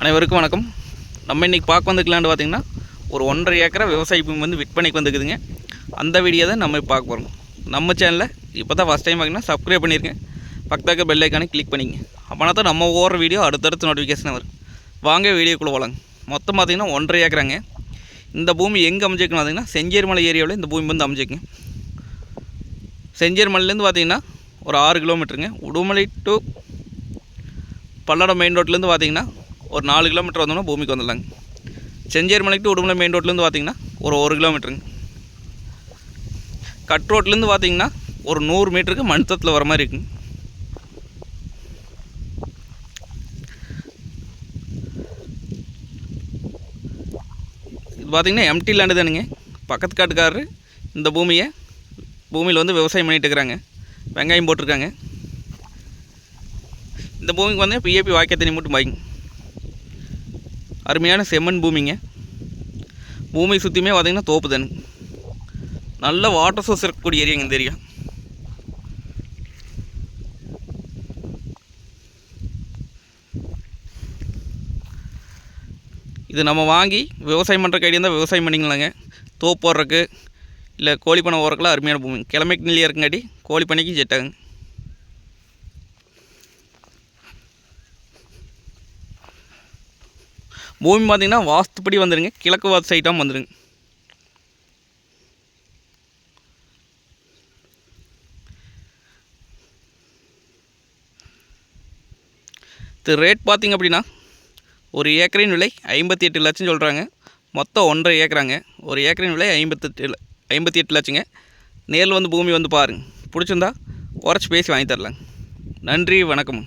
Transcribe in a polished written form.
அனைவருக்கும் வணக்கம். நம்ம இன்றைக்கி பார்க்க வந்துக்கலான்னு பார்த்திங்கன்னா ஒரு 1.5 ஏக்கரை விவசாய பூமி வந்து விற்பனைக்கு வந்துக்குதுங்க. அந்த வீடியோ தான் நம்ம பார்க்க போகிறோம். நம்ம சேனலில் இப்போ தான் ஃபஸ்ட் டைம் பார்த்திங்கன்னா சப்ஸ்கிரைப் பண்ணியிருக்கேன். பக்கத்தாக்க பெல் ஐக்கானே கிளிக் பண்ணிங்க. அப்போனா தான் நம்ம ஓடுற வீடியோ அடுத்தடுத்து நோட்டிஃபிகேஷன் வரும். வாங்க வீடியோக்குள்ளே போகலாங்க. மொத்தம் பார்த்திங்கன்னா 1.5 ஏக்கராங்க. இந்த பூமி எங்கே அமைஞ்சிருக்குன்னு பார்த்திங்கன்னா செஞ்சேரிமலை ஏரியாவில் இந்த பூமி வந்து அமைஞ்சிருக்குங்க. செஞ்சேரிமலையிலேருந்து பார்த்திங்கன்னா ஒரு 6 கிலோமீட்டருங்க. உடுமலை டு பல்லடம் மெயின் ரோட்லேருந்து பார்த்திங்கன்னா ஒரு 4 கிலோமீட்டர் வந்தோம்னா பூமிக்கு வந்துடலாங்க. செஞ்சேரிமலைக்கு டு உடுமலை மெயின் ரோட்லேருந்து பார்த்திங்கன்னா ஒரு 1 கிலோமீட்டருங்க. கட் ரோட்லேருந்து பார்த்திங்கன்னா ஒரு 100 மீட்டருக்கு மண்தத்தில் வர மாதிரி இருக்குங்க. இது பார்த்திங்கன்னா எம்டி லேண்டு தானுங்க. பக்கத்து காட்டுக்காரரு இந்த பூமியில் வந்து விவசாயம் பண்ணிகிட்டு இருக்கிறாங்க. வெங்காயம் போட்டிருக்காங்க. இந்த பூமிக்கு வந்து பிஏபி வாய்க்கால் தண்ணி மட்டும் பாய்ங்க. அருமையான செம்மண் பூமிங்க. பூமி சுற்றியுமே பார்த்திங்கன்னா தோப்பு தானு. நல்ல வாட்டர் சோர்ஸ் இருக்கக்கூடிய ஏரியாங்க இந்த ஏரியா. இது நம்ம வாங்கி விவசாயம் பண்ணுறக்கு ஐடியா இருந்தால் விவசாயம் பண்ணிக்கலாங்க. தோப்பு போடுறக்கு இல்லை கோழி பண்ணை ஓடுறக்குலாம் அருமையான பூமி. கிழமைக்கு நிலையாக இருக்குங்காட்டி கோழி பண்ணைக்கு செட் ஆகுங்க. பூமி பார்த்திங்கன்னா வாஸ்துப்படி வந்துடுங்க. கிழக்கு வாஸ்து சைட்டாக வந்துடுங்க. இது ரேட் பார்த்திங்க அப்படின்னா ஒரு ஏக்கரின் விலை 58 லட்சம் சொல்கிறாங்க. மொத்தம் 1.5 ஏக்கராங்க. ஒரு ஏக்கரின் விலை 58 லட்சங்க. நேரில் வந்து பூமி வந்து பாருங்கள். பிடிச்சிருந்தா குறைச்சி பேசி வாங்கி தரலாங்க. நன்றி, வணக்கம்.